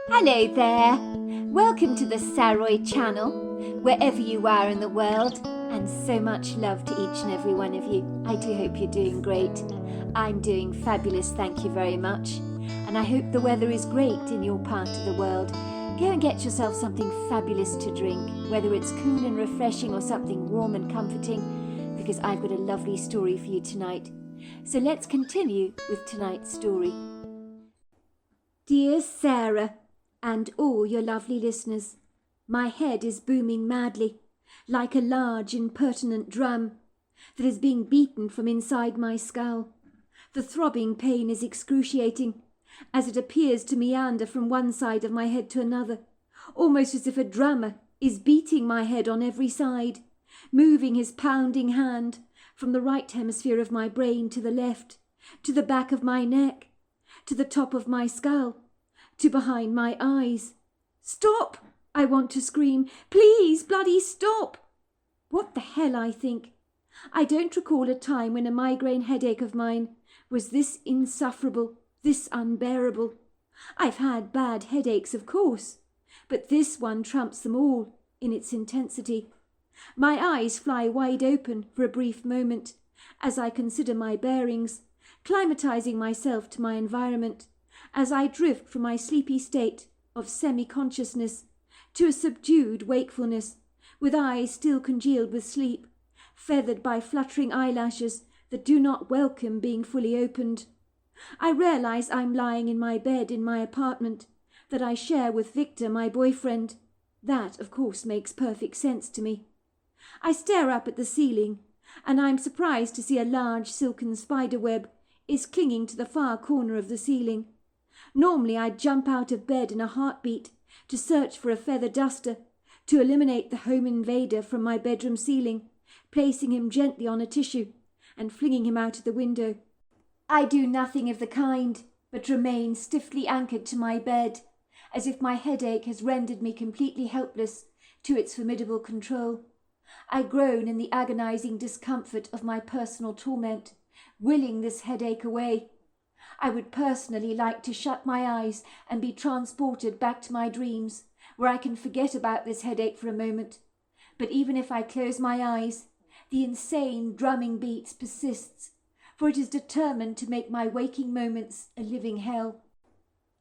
Hello there! Welcome to the Saroy channel, wherever you are in the world, and so much love to each and every one of you. I do hope you're doing great. I'm doing fabulous, thank you very much. And I hope the weather is great in your part of the world. Go and get yourself something fabulous to drink, whether it's cool and refreshing or something warm and comforting, because I've got a lovely story for you tonight. So let's continue with tonight's story. Dear Sarah, and all your lovely listeners, my head is booming madly, like a large impertinent drum that is being beaten from inside my skull. The throbbing pain is excruciating, as it appears to meander from one side of my head to another, almost as if a drummer is beating my head on every side, moving his pounding hand from the right hemisphere of my brain to the left, to the back of my neck, to the top of my skull, to behind my eyes. Stop! I want to scream. Please, bloody stop! What the hell, I think. I don't recall a time when a migraine headache of mine was this insufferable, this unbearable. I've had bad headaches, of course, but this one trumps them all in its intensity. My eyes fly wide open for a brief moment as I consider my bearings, climatizing myself to my environment, as I drift from my sleepy state of semi-consciousness to a subdued wakefulness, with eyes still congealed with sleep, feathered by fluttering eyelashes that do not welcome being fully opened. I realize I'm lying in my bed in my apartment that I share with Victor, my boyfriend. That, of course, makes perfect sense to me. I stare up at the ceiling, and I'm surprised to see a large silken spider web is clinging to the far corner of the ceiling. Normally I'd jump out of bed in a heartbeat to search for a feather duster to eliminate the home invader from my bedroom ceiling, placing him gently on a tissue and flinging him out of the window. I do nothing of the kind, but remain stiffly anchored to my bed, as if my headache has rendered me completely helpless to its formidable control. I groan in the agonizing discomfort of my personal torment, willing this headache away. I would personally like to shut my eyes and be transported back to my dreams, where I can forget about this headache for a moment. But even if I close my eyes, the insane drumming beats persists, for it is determined to make my waking moments a living hell.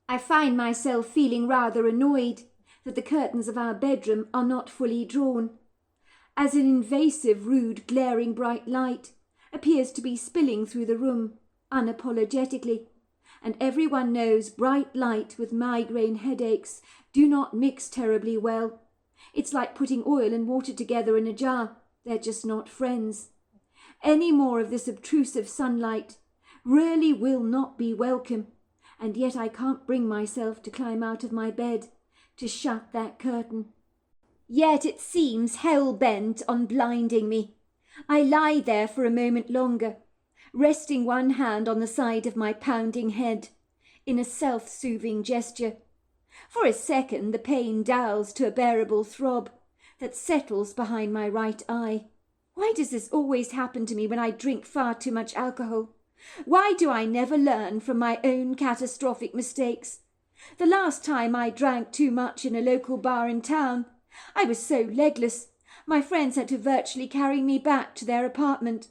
I find myself feeling rather annoyed that the curtains of our bedroom are not fully drawn, as an invasive, rude, glaring bright light appears to be spilling through the room unapologetically, and everyone knows bright light with migraine headaches do not mix terribly well. It's like putting oil and water together in a jar. They're just not friends. Any more of this obtrusive sunlight really will not be welcome, and yet I can't bring myself to climb out of my bed to shut that curtain. Yet it seems hell-bent on blinding me. I lie there for a moment longer, resting one hand on the side of my pounding head in a self-soothing gesture. For a second the pain dulls to a bearable throb that settles behind my right eye. Why does this always happen to me when I drink far too much alcohol? Why do I never learn from my own catastrophic mistakes? The last time I drank too much in a local bar in town, I was so legless, my friends had to virtually carry me back to their apartment.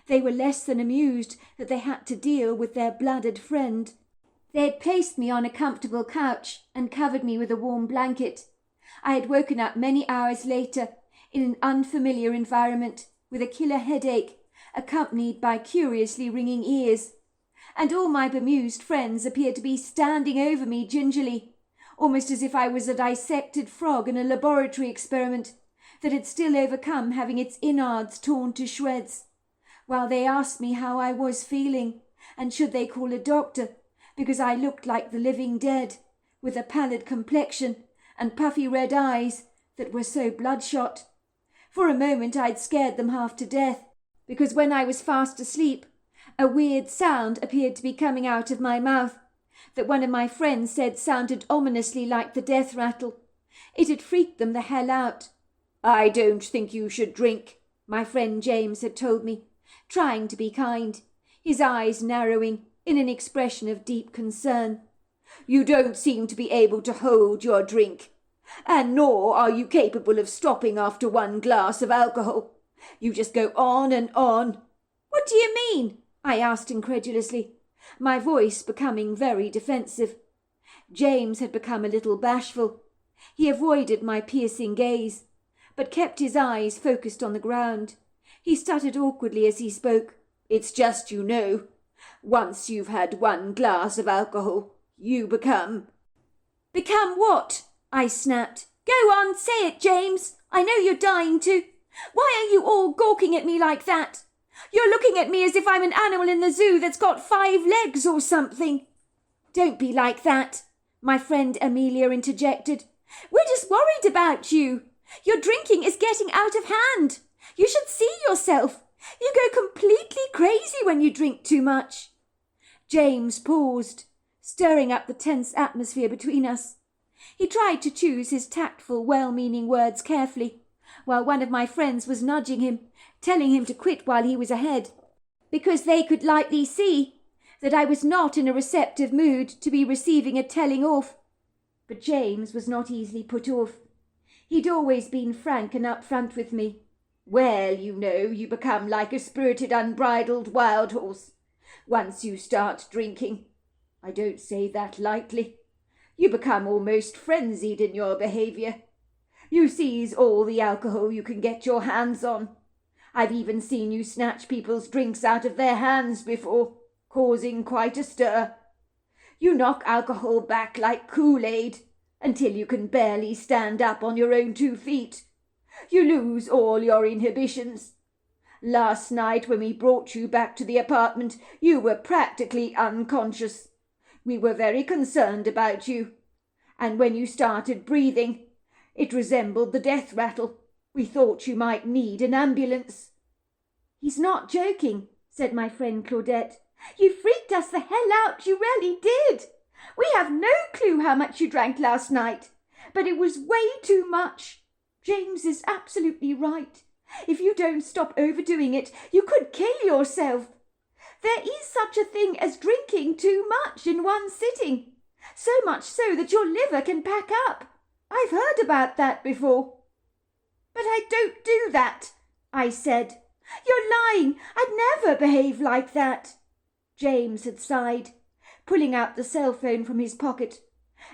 They were less than amused that they had to deal with their blooded friend. They had placed me on a comfortable couch and covered me with a warm blanket. I had woken up many hours later in an unfamiliar environment with a killer headache, accompanied by curiously ringing ears. And all my bemused friends appeared to be standing over me gingerly, almost as if I was a dissected frog in a laboratory experiment that had still overcome having its innards torn to shreds, while they asked me how I was feeling, and should they call a doctor, because I looked like the living dead, with a pallid complexion and puffy red eyes that were so bloodshot. For a moment I'd scared them half to death, because when I was fast asleep, a weird sound appeared to be coming out of my mouth, that one of my friends said sounded ominously like the death rattle. It had freaked them the hell out. "I don't think you should drink," my friend James had told me, trying to be kind, his eyes narrowing in an expression of deep concern. You don't seem to be able to hold your drink, and nor are you capable of stopping after one glass of alcohol. You just go on and on." "What do you mean?" I asked incredulously, my voice becoming very defensive. James had become a little bashful. He avoided my piercing gaze, but kept his eyes focused on the ground. He stuttered awkwardly as he spoke. "It's just, you know, once you've had one glass of alcohol, you become—" "Become what?" I snapped. "Go on, say it, James. I know you're dying to. Why are you all gawking at me like that? You're looking at me as if I'm an animal in the zoo that's got 5 legs or something." "Don't be like that," my friend Amelia interjected. "We're just worried about you. Your drinking is getting out of hand. You should see yourself. You go completely crazy when you drink too much." James paused, stirring up the tense atmosphere between us. He tried to choose his tactful, well-meaning words carefully, while one of my friends was nudging him, telling him to quit while he was ahead, because they could lightly see that I was not in a receptive mood to be receiving a telling off. But James was not easily put off. He'd always been frank and upfront with me. "Well, you know, you become like a spirited, unbridled wild horse once you start drinking. I don't say that lightly. You become almost frenzied in your behaviour. You seize all the alcohol you can get your hands on. I've even seen you snatch people's drinks out of their hands before, causing quite a stir. You knock alcohol back like Kool-Aid until you can barely stand up on your own 2 feet. You lose all your inhibitions. Last night when we brought you back to the apartment, you were practically unconscious. We were very concerned about you. And when you started breathing, it resembled the death rattle. We thought you might need an ambulance." "He's not joking," said my friend Claudette. "You freaked us the hell out, you really did. We have no clue how much you drank last night, but it was way too much. James is absolutely right. If you don't stop overdoing it, you could kill yourself. There is such a thing as drinking too much in one sitting, so much so that your liver can pack up. I've heard about that before." "But I don't do that," I said. "You're lying. I'd never behave like that." James had sighed, pulling out the cell phone from his pocket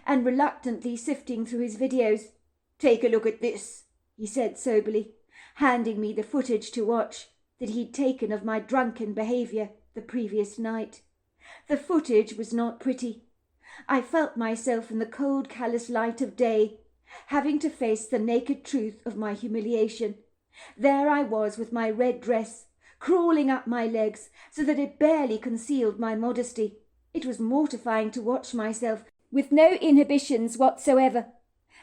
and reluctantly sifting through his videos. "Take a look at this," he said soberly, handing me the footage to watch that he'd taken of my drunken behaviour the previous night. The footage was not pretty. I felt myself in the cold, callous light of day, having to face the naked truth of my humiliation. There I was with my red dress, crawling up my legs so that it barely concealed my modesty. It was mortifying to watch myself, with no inhibitions whatsoever.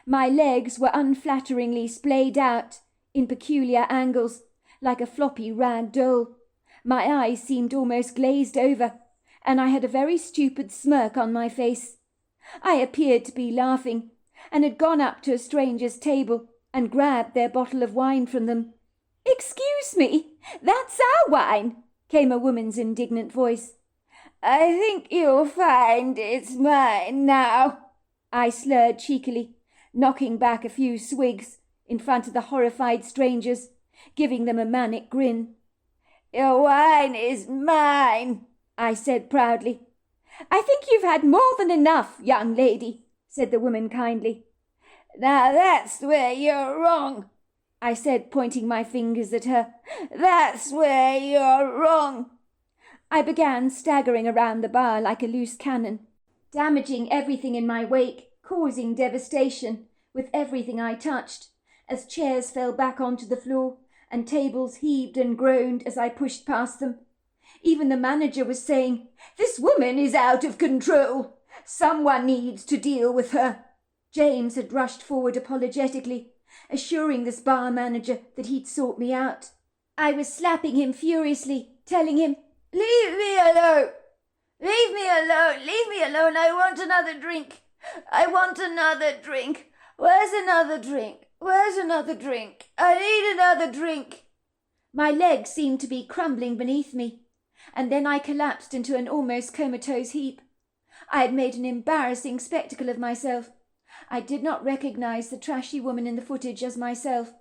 My legs were unflatteringly splayed out in peculiar angles, like a floppy rag doll. My eyes seemed almost glazed over, and I had a very stupid smirk on my face. I appeared to be laughing, and had gone up to a stranger's table and grabbed their bottle of wine from them. "Excuse me, that's our wine," came a woman's indignant voice. "I think you'll find it's mine now," I slurred cheekily, knocking back a few swigs in front of the horrified strangers, giving them a manic grin. "Your wine is mine," I said proudly. "I think you've had more than enough, young lady," said the woman kindly. "Now that's where you're wrong," I said, pointing my fingers at her. "That's where you're wrong." I began staggering around the bar like a loose cannon, damaging everything in my wake, causing devastation with everything I touched, as chairs fell back onto the floor and tables heaved and groaned as I pushed past them. Even the manager was saying, "This woman is out of control. Someone needs to deal with her." James had rushed forward apologetically, assuring this bar manager that he'd sort me out. I was slapping him furiously, telling him, "Leave me alone! Leave me alone! Leave me alone! I want another drink! I want another drink! Where's another drink? Where's another drink? I need another drink!" My legs seemed to be crumbling beneath me, and then I collapsed into an almost comatose heap. I had made an embarrassing spectacle of myself. I did not recognize the trashy woman in the footage as myself,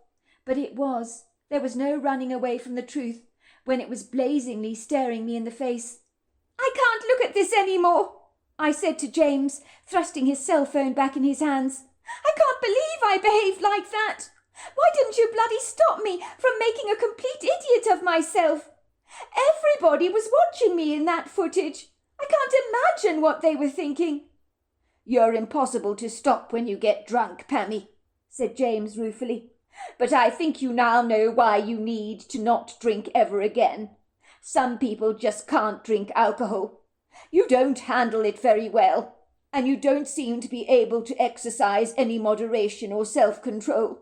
but it was. There was no running away from the truth when it was blazingly staring me in the face. "I can't look at this any more," I said to James, thrusting his cell phone back in his hands. "I can't believe I behaved like that. Why didn't you bloody stop me from making a complete idiot of myself? Everybody was watching me in that footage. I can't imagine what they were thinking." "You're impossible to stop when you get drunk, Pammy," said James ruefully. "But I think you now know why you need to not drink ever again. Some people just can't drink alcohol. You don't handle it very well, and you don't seem to be able to exercise any moderation or self-control."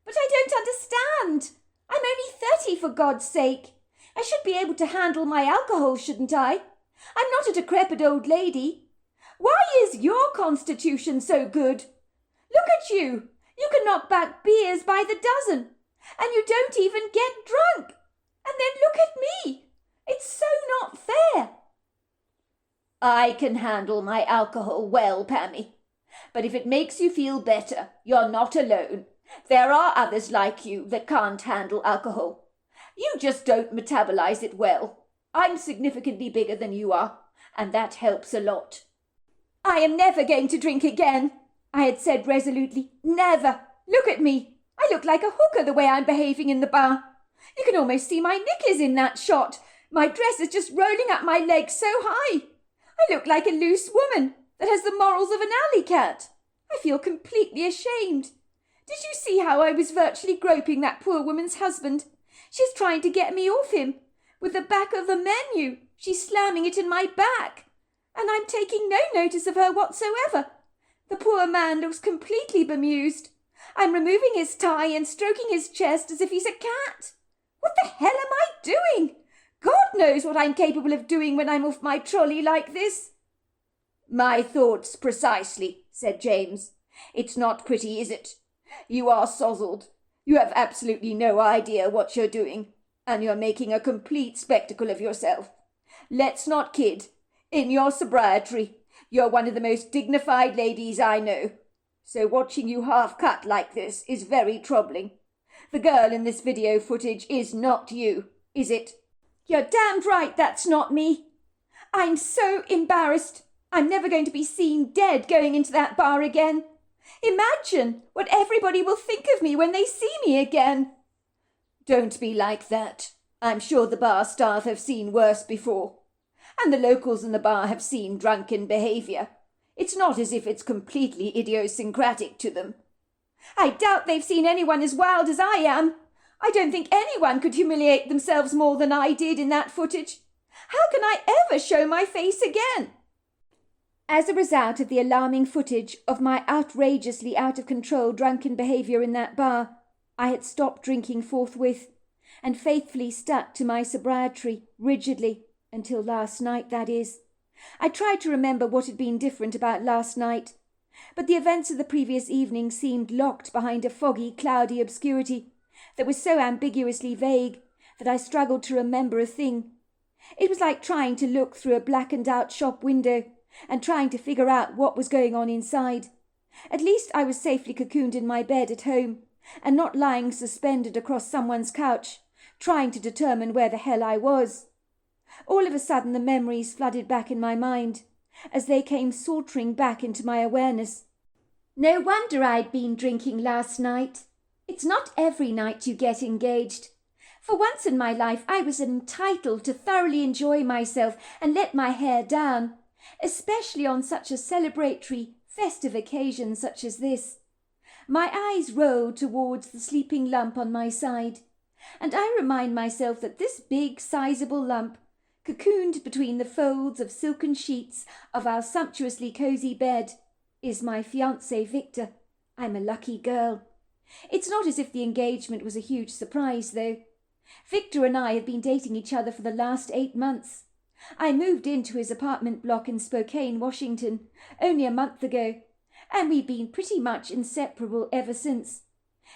"But I don't understand. I'm only 30, for God's sake. I should be able to handle my alcohol, shouldn't I? I'm not a decrepit old lady. Why is your constitution so good? Look at you. You can knock back beers by the dozen, and you don't even get drunk. And then look at me. It's so not fair." "I can handle my alcohol well, Pammy. But if it makes you feel better, you're not alone. There are others like you that can't handle alcohol. You just don't metabolize it well. I'm significantly bigger than you are, and that helps a lot." "I am never going to drink again," I had said resolutely. "Never. Look at me. I look like a hooker the way I'm behaving in the bar. You can almost see my knickers in that shot. My dress is just rolling up my legs so high. I look like a loose woman that has the morals of an alley cat. I feel completely ashamed. Did you see how I was virtually groping that poor woman's husband? She's trying to get me off him. With the back of the menu, she's slamming it in my back. And I'm taking no notice of her whatsoever. The poor man looks completely bemused. I'm removing his tie and stroking his chest as if he's a cat. What the hell am I doing? God knows what I'm capable of doing when I'm off my trolley like this." "My thoughts precisely," said James. "It's not pretty, is it? You are sozzled. You have absolutely no idea what you're doing, and you're making a complete spectacle of yourself. Let's not kid. In your sobriety, you're one of the most dignified ladies I know. So watching you half-cut like this is very troubling. The girl in this video footage is not you, is it?" "You're damned right that's not me. I'm so embarrassed. I'm never going to be seen dead going into that bar again. Imagine what everybody will think of me when they see me again." "Don't be like that. I'm sure the bar staff have seen worse before. And the locals in the bar have seen drunken behaviour. It's not as if it's completely idiosyncratic to them." "I doubt they've seen anyone as wild as I am. I don't think anyone could humiliate themselves more than I did in that footage. How can I ever show my face again?" As a result of the alarming footage of my outrageously out-of-control drunken behaviour in that bar, I had stopped drinking forthwith and faithfully stuck to my sobriety rigidly until last night, that is. I tried to remember what had been different about last night, but the events of the previous evening seemed locked behind a foggy, cloudy obscurity that was so ambiguously vague that I struggled to remember a thing. It was like trying to look through a blackened-out shop window and trying to figure out what was going on inside. At least I was safely cocooned in my bed at home, and not lying suspended across someone's couch, trying to determine where the hell I was. All of a sudden the memories flooded back in my mind, as they came sauntering back into my awareness. No wonder I'd been drinking last night. It's not every night you get engaged. For once in my life I was entitled to thoroughly enjoy myself and let my hair down, especially on such a celebratory, festive occasion such as this. My eyes rolled towards the sleeping lump on my side, and I remind myself that this big, sizable lump, cocooned between the folds of silken sheets of our sumptuously cosy bed, is my fiancé Victor. I'm a lucky girl. It's not as if the engagement was a huge surprise, though. Victor and I have been dating each other for the last 8 months. I moved into his apartment block in Spokane, Washington, only a month ago, and we've been pretty much inseparable ever since.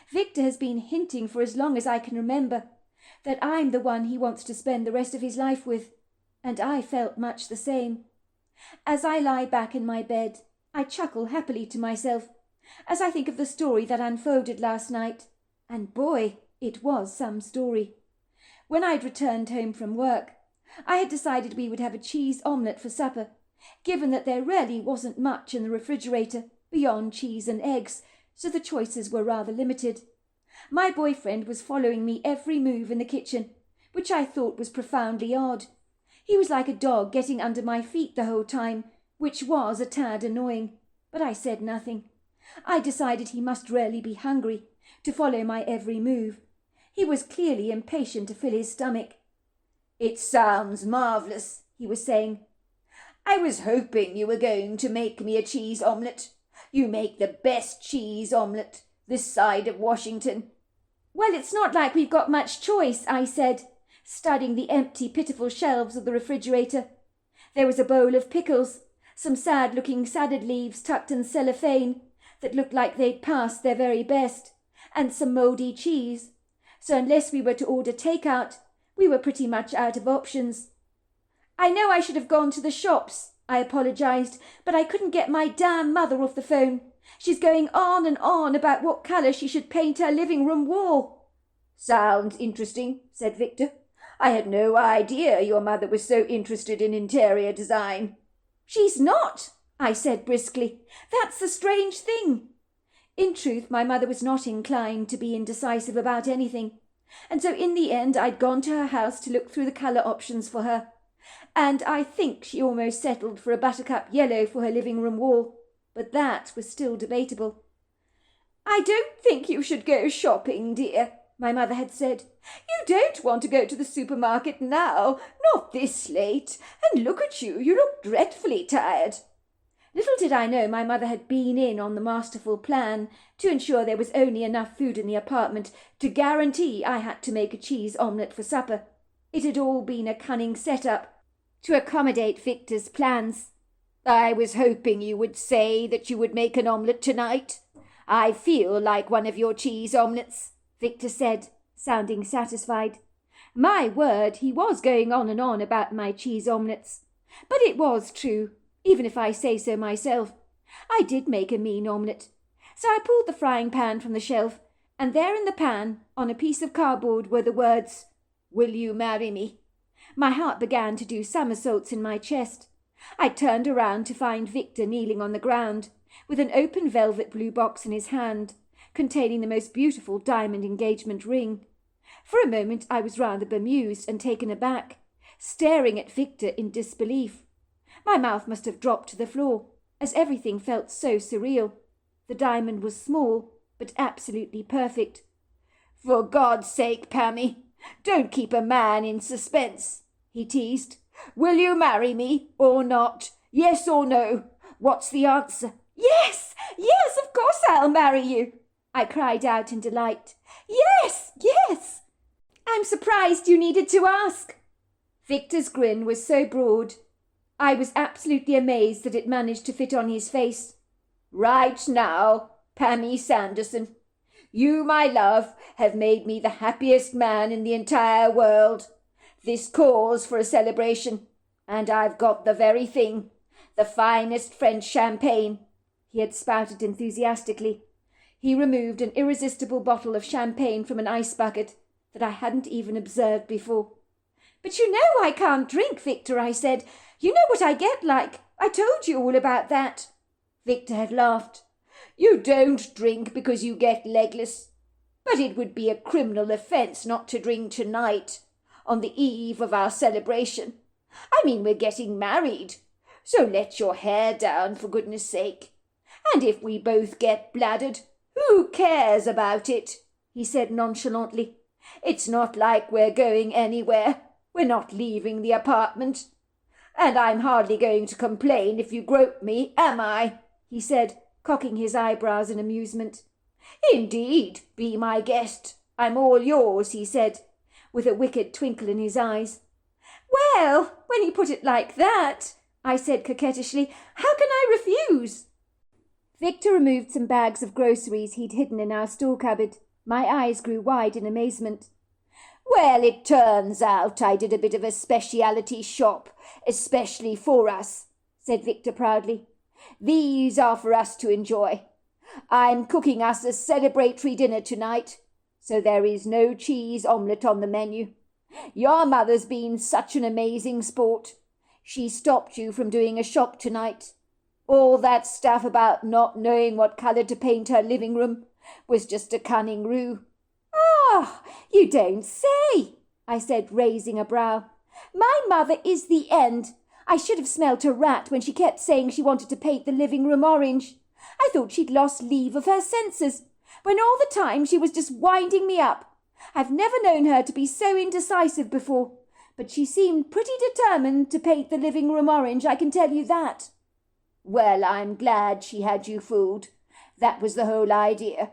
Victor has been hinting for as long as I can remember that I'm the one he wants to spend the rest of his life with, and I felt much the same. As I lie back in my bed, I chuckle happily to myself as I think of the story that unfolded last night. And boy, it was some story. When I'd returned home from work, I had decided we would have a cheese omelette for supper, given that there really wasn't much in the refrigerator beyond cheese and eggs, so the choices were rather limited. My boyfriend was following me every move in the kitchen, which I thought was profoundly odd. He was like a dog getting under my feet the whole time, which was a tad annoying, but I said nothing. I decided he must really be hungry to follow my every move. He was clearly impatient to fill his stomach. "It sounds marvellous," he was saying. "I was hoping you were going to make me a cheese omelette. You make the best cheese omelette this side of Washington." "Well, it's not like we've got much choice," I said, studying the empty, pitiful shelves of the refrigerator. There was a bowl of pickles, some sad-looking salad leaves tucked in cellophane that looked like they'd passed their very best, and some mouldy cheese. So unless we were to order takeout, we were pretty much out of options. "I know I should have gone to the shops," I apologized, "but I couldn't get my damn mother off the phone. She's going on and on about what colour she should paint her living room wall." "Sounds interesting," said Victor. "I had no idea your mother was so interested in interior design." "She's not," I said briskly. "That's the strange thing." In truth, my mother was not inclined to be indecisive about anything, and so in the end I'd gone to her house to look through the colour options for her, and I think she almost settled for a buttercup yellow for her living room wall, but that was still debatable. "I don't think you should go shopping, dear," my mother had said. "You don't want to go to the supermarket now, not this late, and look at you, you look dreadfully tired." Little did I know my mother had been in on the masterful plan to ensure there was only enough food in the apartment to guarantee I had to make a cheese omelette for supper. It had all been a cunning set-up to accommodate Victor's plans. "I was hoping you would say that you would make an omelette tonight. I feel like one of your cheese omelettes," Victor said, sounding satisfied. My word, he was going on and on about my cheese omelettes. But it was true, even if I say so myself. I did make a mean omelette. So I pulled the frying pan from the shelf, and there in the pan, on a piece of cardboard, were the words, "Will you marry me?" My heart began to do somersaults in my chest. I turned around to find Victor kneeling on the ground, with an open velvet blue box in his hand, containing the most beautiful diamond engagement ring. For a moment I was rather bemused and taken aback, staring at Victor in disbelief. My mouth must have dropped to the floor, as everything felt so surreal. The diamond was small, but absolutely perfect. "For God's sake, Pammy, don't keep a man in suspense," he teased. "Will you marry me or not? Yes or no? What's the answer?" "Yes, yes, of course I'll marry you," I cried out in delight. "Yes, yes. I'm surprised you needed to ask." Victor's grin was so broad, I was absolutely amazed that it managed to fit on his face. "Right now, Pammy Sanderson, you, my love, have made me the happiest man in the entire world. This calls for a celebration, and I've got the very thing, the finest French champagne," he had spouted enthusiastically. He removed an irresistible bottle of champagne from an ice bucket that I hadn't even observed before. "But you know I can't drink, Victor," I said. "You know what I get like. I told you all about that." Victor had laughed. "You don't drink because you get legless. But it would be a criminal offence not to drink tonight, on the eve of our celebration. I mean, we're getting married, so let your hair down, for goodness sake. And if we both get bladdered, who cares about it?" he said nonchalantly. "It's not like we're going anywhere. We're not leaving the apartment. And I'm hardly going to complain if you grope me, am I?" he said, cocking his eyebrows in amusement. "Indeed, be my guest. I'm all yours," he said, with a wicked twinkle in his eyes. "Well, when you put it like that," I said coquettishly, "how can I refuse?" Victor removed some bags of groceries he'd hidden in our store cupboard. My eyes grew wide in amazement. "Well, it turns out I did a bit of a speciality shop, especially for us," said Victor proudly. "These are for us to enjoy. I'm cooking us a celebratory dinner tonight, so there is no cheese omelette on the menu. Your mother's been such an amazing sport. She stopped you from doing a shop tonight. All that stuff about not knowing what colour to paint her living room was just a cunning ruse." "Ah, you don't say," I said, raising a brow. "My mother is the end. I should have smelt a rat when she kept saying she wanted to paint the living room orange. I thought she'd lost leave of her senses, when all the time she was just winding me up. I've never known her to be so indecisive before, but she seemed pretty determined to paint the living room orange, I can tell you that." "Well, I'm glad she had you fooled. That was the whole idea.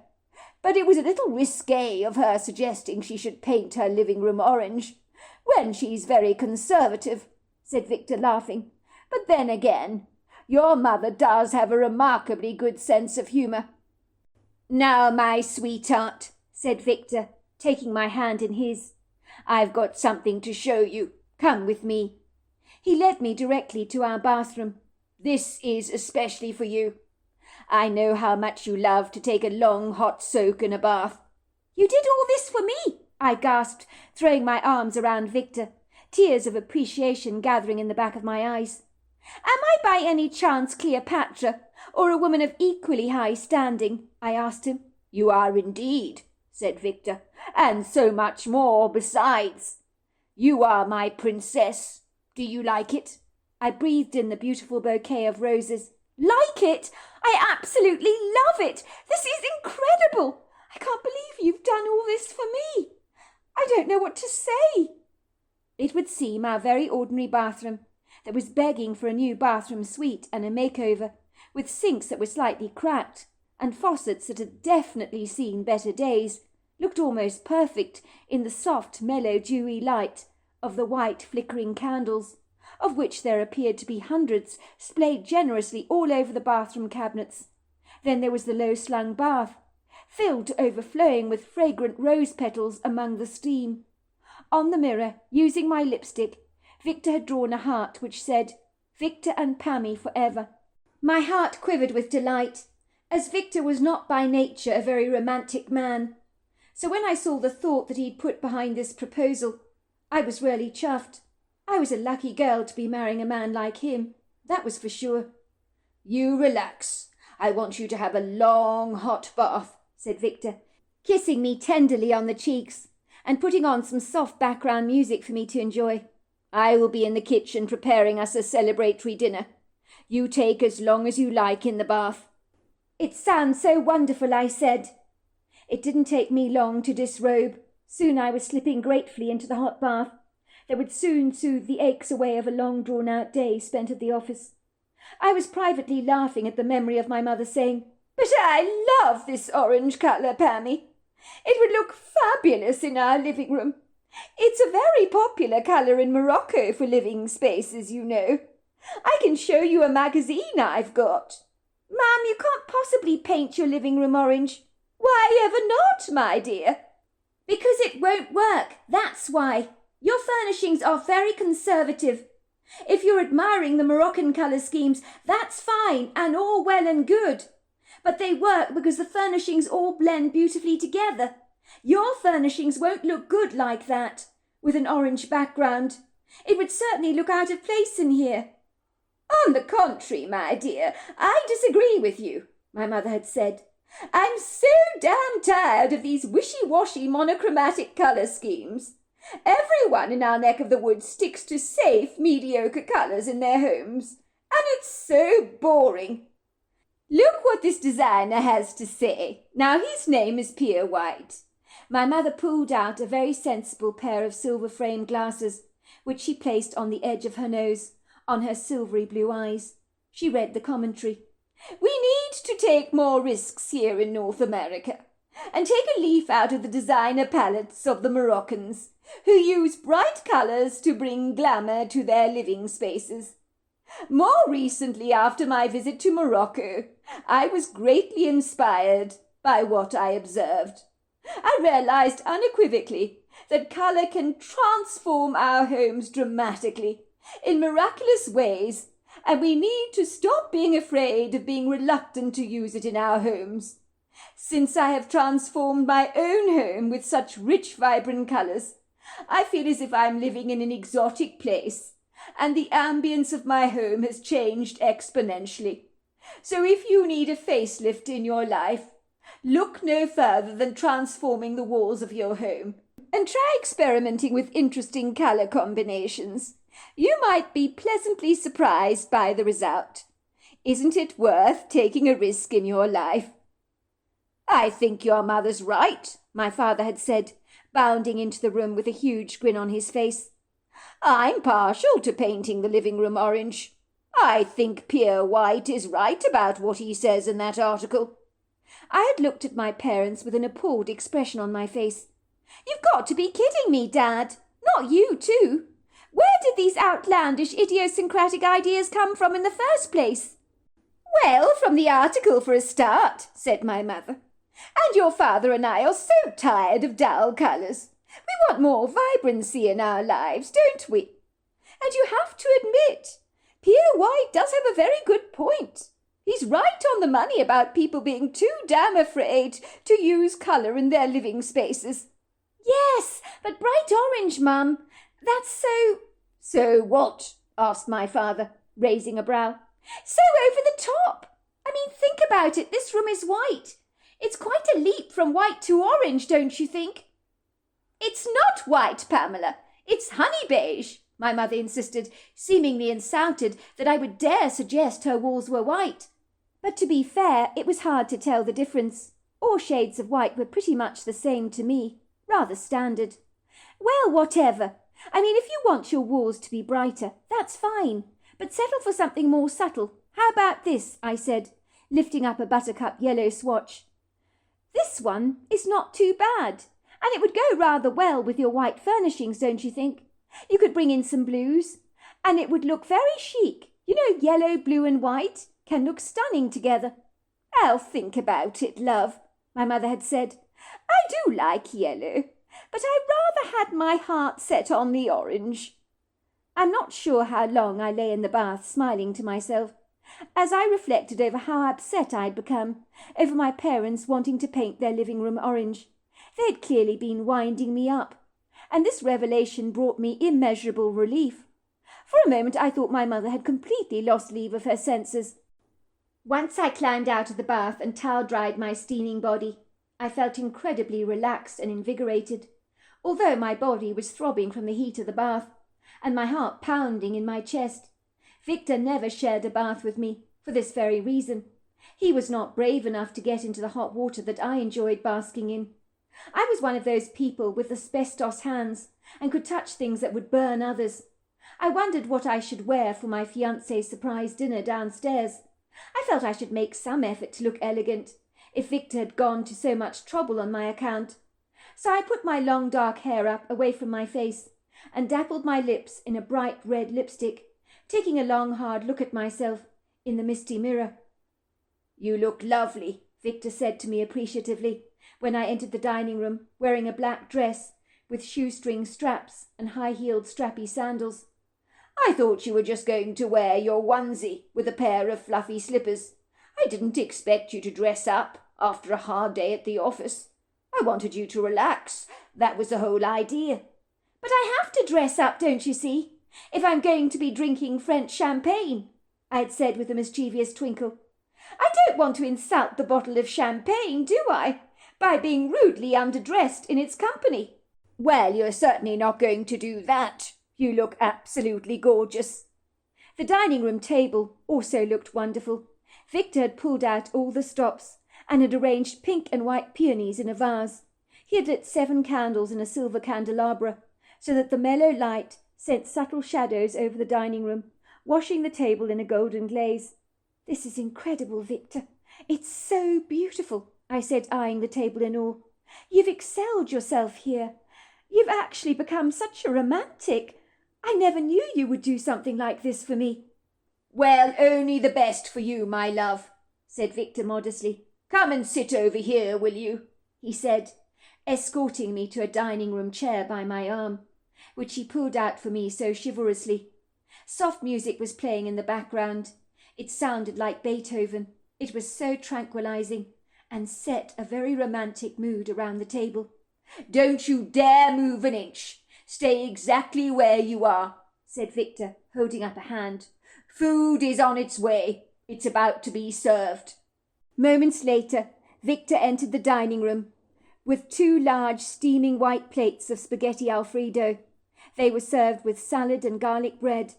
But it was a little risque of her suggesting she should paint her living room orange, when she's very conservative," said Victor, laughing. "But then again, your mother does have a remarkably good sense of humour." "Now, my sweetheart," said Victor, taking my hand in his, "I've got something to show you. Come with me." He led me directly to our bathroom. "This is especially for you. I know how much you love to take a long hot soak in a bath." "You did all this for me?" I gasped, throwing my arms around Victor, tears of appreciation gathering in the back of my eyes. "Am I by any chance Cleopatra, or a woman of equally high standing?" I asked him. "You are indeed," said Victor, "and so much more besides. You are my princess. Do you like it?" I breathed in the beautiful bouquet of roses. "Like it? I absolutely love it! This is incredible! I can't believe you've done all this for me. I don't know what to say." It would seem our very ordinary bathroom, that was begging for a new bathroom suite and a makeover, with sinks that were slightly cracked, and faucets that had definitely seen better days, looked almost perfect in the soft, mellow, dewy light of the white, flickering candles, of which there appeared to be hundreds splayed generously all over the bathroom cabinets. Then there was the low-slung bath, filled to overflowing with fragrant rose petals among the steam. On the mirror, using my lipstick, Victor had drawn a heart which said, "Victor and Pammy forever." My heart quivered with delight, as Victor was not by nature a very romantic man. So when I saw the thought that he'd put behind this proposal, I was really chuffed. I was a lucky girl to be marrying a man like him, that was for sure. "You relax. I want you to have a long hot bath," said Victor, kissing me tenderly on the cheeks and putting on some soft background music for me to enjoy. "I will be in the kitchen preparing us a celebratory dinner. You take as long as you like in the bath." "It sounds so wonderful," I said. It didn't take me long to disrobe. Soon I was slipping gratefully into the hot bath that would soon soothe the aches away of a long drawn-out day spent at the office. I was privately laughing at the memory of my mother saying, "But I love this orange colour, Pammy. It would look fabulous in our living room. It's a very popular colour in Morocco for living spaces, you know. I can show you a magazine I've got." "Mum, you can't possibly paint your living room orange." "Why ever not, my dear?" "Because it won't work, that's why. Your furnishings are very conservative. If you're admiring the Moroccan colour schemes, that's fine and all well and good. But they work because the furnishings all blend beautifully together. Your furnishings won't look good like that, with an orange background. It would certainly look out of place in here." "On the contrary, my dear, I disagree with you," my mother had said. "I'm so damn tired of these wishy-washy monochromatic colour schemes. Everyone in our neck of the woods sticks to safe, mediocre colours in their homes, and it's so boring. Look what this designer has to say. Now, his name is Pierre White." My mother pulled out a very sensible pair of silver-framed glasses, which she placed on the edge of her nose, on her silvery blue eyes. She read the commentary. "We need to take more risks here in North America, and take a leaf out of the designer palettes of the Moroccans, who use bright colours to bring glamour to their living spaces. More recently, after my visit to Morocco, I was greatly inspired by what I observed. I realized unequivocally that colour can transform our homes dramatically, in miraculous ways, and we need to stop being afraid of being reluctant to use it in our homes. Since I have transformed my own home with such rich, vibrant colours, I feel as if I am living in an exotic place, and the ambience of my home has changed exponentially. So if you need a facelift in your life, look no further than transforming the walls of your home, and try experimenting with interesting colour combinations. You might be pleasantly surprised by the result. Isn't it worth taking a risk in your life? I think your mother's right, my father had said, bounding into the room with a huge grin on his face. I'm partial to painting the living room orange. I think Pierre White is right about what he says in that article. I had looked at my parents with an appalled expression on my face. You've got to be kidding me, Dad. Not you, too. Where did these outlandish, idiosyncratic ideas come from in the first place? Well, from the article for a start, said my mother. And your father and I are so tired of dull colours. We want more vibrancy in our lives, don't we? And you have to admit, Pierre White does have a very good point. He's right on the money about people being too damn afraid to use colour in their living spaces. Yes, but bright orange, Mum. That's so... So what? Asked my father, raising a brow. So over the top. I mean, think about it. This room is white. It's quite a leap from white to orange, don't you think? It's not white, Pamela. It's honey beige, my mother insisted, seemingly insulted that I would dare suggest her walls were white. But to be fair, it was hard to tell the difference. All shades of white were pretty much the same to me, rather standard. Well, whatever. I mean, if you want your walls to be brighter, that's fine. But settle for something more subtle. How about this? I said, lifting up a buttercup yellow swatch. This one is not too bad, and it would go rather well with your white furnishings, don't you think? You could bring in some blues, and it would look very chic. You know, yellow, blue and white can look stunning together. I'll think about it, love, my mother had said. I do like yellow, but I rather had my heart set on the orange. I'm not sure how long I lay in the bath smiling to myself, as I reflected over how upset I'd become over my parents wanting to paint their living room orange. They'd clearly been winding me up, and this revelation brought me immeasurable relief. For a moment I thought my mother had completely lost leave of her senses. Once I climbed out of the bath and towel-dried my steaming body, I felt incredibly relaxed and invigorated, although my body was throbbing from the heat of the bath, and my heart pounding in my chest. Victor never shared a bath with me, for this very reason. He was not brave enough to get into the hot water that I enjoyed basking in. I was one of those people with asbestos hands, and could touch things that would burn others. I wondered what I should wear for my fiancé's surprise dinner downstairs. I felt I should make some effort to look elegant, if Victor had gone to so much trouble on my account. So I put my long dark hair up away from my face, and dappled my lips in a bright red lipstick, taking a long hard look at myself in the misty mirror. You look lovely, Victor said to me appreciatively, when I entered the dining room, wearing a black dress with shoestring straps and high-heeled strappy sandals. I thought you were just going to wear your onesie with a pair of fluffy slippers. I didn't expect you to dress up after a hard day at the office. I wanted you to relax. That was the whole idea. But I have to dress up, don't you see, if I'm going to be drinking French champagne, I had said with a mischievous twinkle. I don't want to insult the bottle of champagne, do I, by being rudely underdressed in its company? Well, you're certainly not going to do that. You look absolutely gorgeous. The dining room table also looked wonderful. Victor had pulled out all the stops and had arranged pink and white peonies in a vase. He had lit 7 candles in a silver candelabra, so that the mellow light sent subtle shadows over the dining room, washing the table in a golden glaze. This is incredible, Victor. It's so beautiful, I said, eyeing the table in awe. You've excelled yourself here. You've actually become such a romantic. I never knew you would do something like this for me. Well, only the best for you, my love, said Victor modestly. Come and sit over here, will you? He said, escorting me to a dining room chair by my arm, which he pulled out for me so chivalrously. Soft music was playing in the background. It sounded like Beethoven. It was so tranquilizing and set a very romantic mood around the table. "Don't you dare move an inch. Stay exactly where you are," said Victor, holding up a hand. "Food is on its way. It's about to be served." Moments later, Victor entered the dining room with 2 large steaming white plates of spaghetti Alfredo. They were served with salad and garlic bread,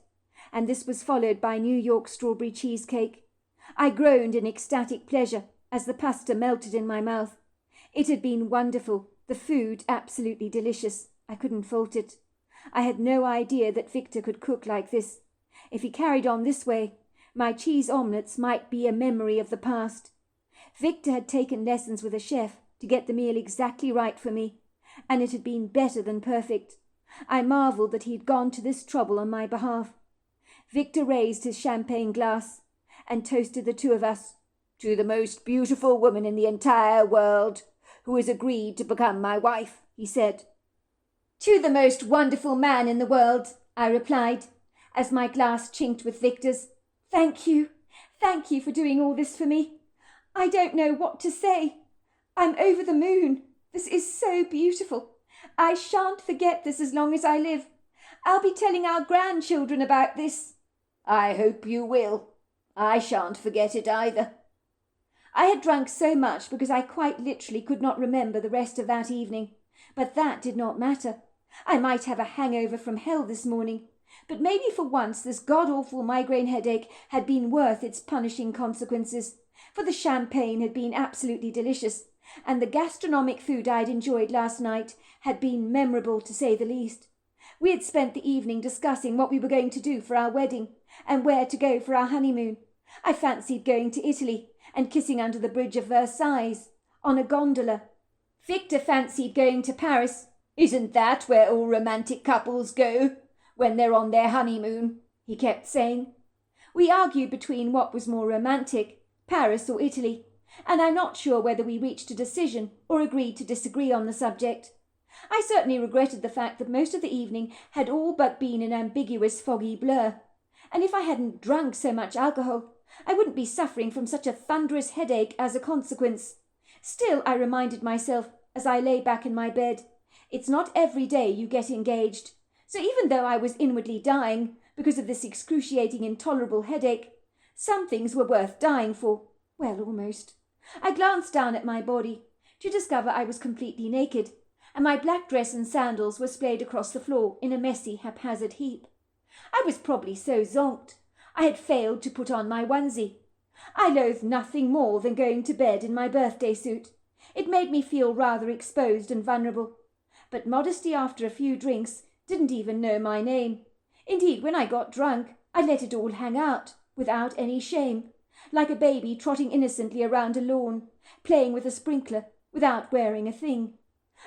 and this was followed by New York strawberry cheesecake. I groaned in ecstatic pleasure as the pasta melted in my mouth. It had been wonderful, the food absolutely delicious. I couldn't fault it. I had no idea that Victor could cook like this. If he carried on this way, my cheese omelettes might be a memory of the past. Victor had taken lessons with a chef to get the meal exactly right for me, and it had been better than perfect. I marvelled that he'd gone to this trouble on my behalf. Victor raised his champagne glass and toasted the 2 of us. "To the most beautiful woman in the entire world, who has agreed to become my wife," he said. "To the most wonderful man in the world," I replied, as my glass chinked with Victor's. Thank you for doing all this for me. I don't know what to say. I'm over the moon. This is so beautiful. I shan't forget this as long as I live. I'll be telling our grandchildren about this." "I hope you will. I shan't forget it either." I had drunk so much because I quite literally could not remember the rest of that evening, but that did not matter. I might have a hangover from hell this morning, but maybe for once this god-awful migraine headache had been worth its punishing consequences, for the champagne had been absolutely delicious, and the gastronomic food I'd enjoyed last night had been memorable to say the least. We had spent the evening discussing what we were going to do for our wedding and where to go for our honeymoon. I fancied going to Italy and kissing under the bridge of Versailles on a gondola. Victor fancied going to Paris. "Isn't that where all romantic couples go when they're on their honeymoon?" he kept saying. We argued between what was more romantic, Paris or Italy, and I'm not sure whether we reached a decision or agreed to disagree on the subject. I certainly regretted the fact that most of the evening had all but been an ambiguous foggy blur, and if I hadn't drunk so much alcohol, I wouldn't be suffering from such a thunderous headache as a consequence. Still, I reminded myself as I lay back in my bed, it's not every day you get engaged. So even though I was inwardly dying because of this excruciating, intolerable headache, some things were worth dying for. Well, almost. I glanced down at my body to discover I was completely naked, and my black dress and sandals were splayed across the floor in a messy, haphazard heap. I was probably so zonked I had failed to put on my onesie. I loathed nothing more than going to bed in my birthday suit. It made me feel rather exposed and vulnerable. But modesty after a few drinks didn't even know my name. Indeed, when I got drunk, I let it all hang out, without any shame, like a baby trotting innocently around a lawn, playing with a sprinkler, without wearing a thing.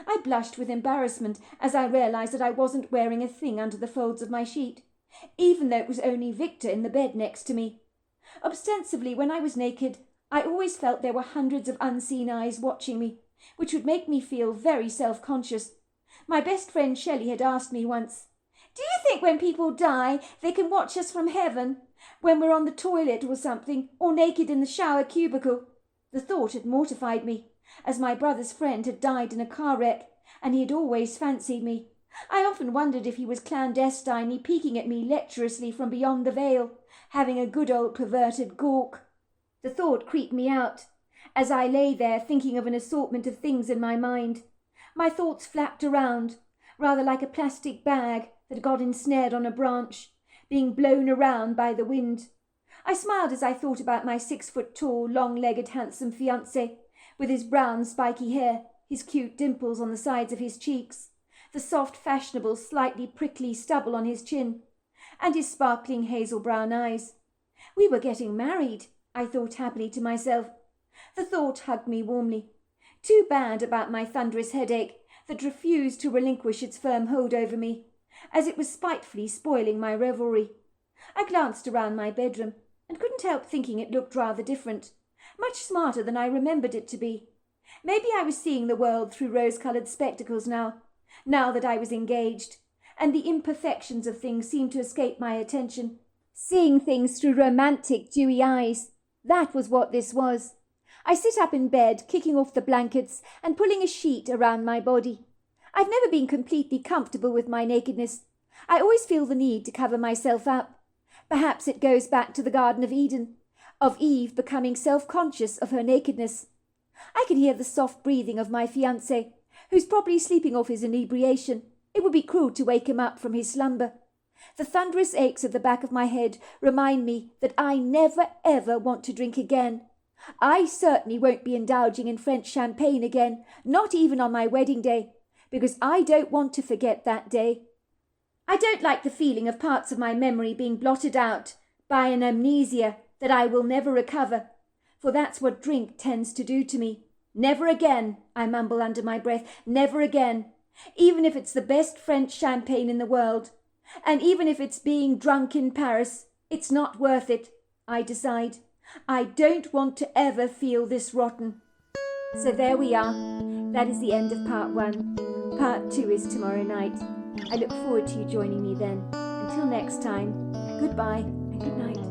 I blushed with embarrassment as I realized that I wasn't wearing a thing under the folds of my sheet, even though it was only Victor in the bed next to me. Ostensibly, when I was naked, I always felt there were hundreds of unseen eyes watching me, which would make me feel very self-conscious. My best friend Shelley had asked me once, "Do you think when people die they can watch us from heaven, when we're on the toilet or something, or naked in the shower cubicle?" The thought had mortified me, as my brother's friend had died in a car wreck, and he had always fancied me. I often wondered if he was clandestinely peeking at me lecherously from beyond the veil, having a good old perverted gawk. The thought creeped me out, as I lay there thinking of an assortment of things in my mind. My thoughts flapped around, rather like a plastic bag that got ensnared on a branch, being blown around by the wind. I smiled as I thought about my 6-foot-tall, long-legged, handsome fiancé, with his brown, spiky hair, his cute dimples on the sides of his cheeks, the soft, fashionable, slightly prickly stubble on his chin, and his sparkling hazel-brown eyes. We were getting married, I thought happily to myself. The thought hugged me warmly. Too bad about my thunderous headache that refused to relinquish its firm hold over me, as it was spitefully spoiling my revelry. I glanced around my bedroom and couldn't help thinking it looked rather different, much smarter than I remembered it to be. Maybe I was seeing the world through rose-coloured spectacles now that I was engaged, and the imperfections of things seemed to escape my attention. Seeing things through romantic, dewy eyes, that was what this was. I sit up in bed, kicking off the blankets and pulling a sheet around my body. I've never been completely comfortable with my nakedness. I always feel the need to cover myself up. Perhaps it goes back to the Garden of Eden, of Eve becoming self-conscious of her nakedness. I can hear the soft breathing of my fiancé, who's probably sleeping off his inebriation. It would be cruel to wake him up from his slumber. The thunderous aches at the back of my head remind me that I never ever want to drink again. I certainly won't be indulging in French champagne again, not even on my wedding day, because I don't want to forget that day. I don't like the feeling of parts of my memory being blotted out by an amnesia that I will never recover, for that's what drink tends to do to me. Never again, I mumble under my breath, never again, even if it's the best French champagne in the world, and even if it's being drunk in Paris, it's not worth it, I decide. I don't want to ever feel this rotten. So there we are. That is the end of part 1. Part 2 is tomorrow night. I look forward to you joining me then. Until next time, goodbye and good night.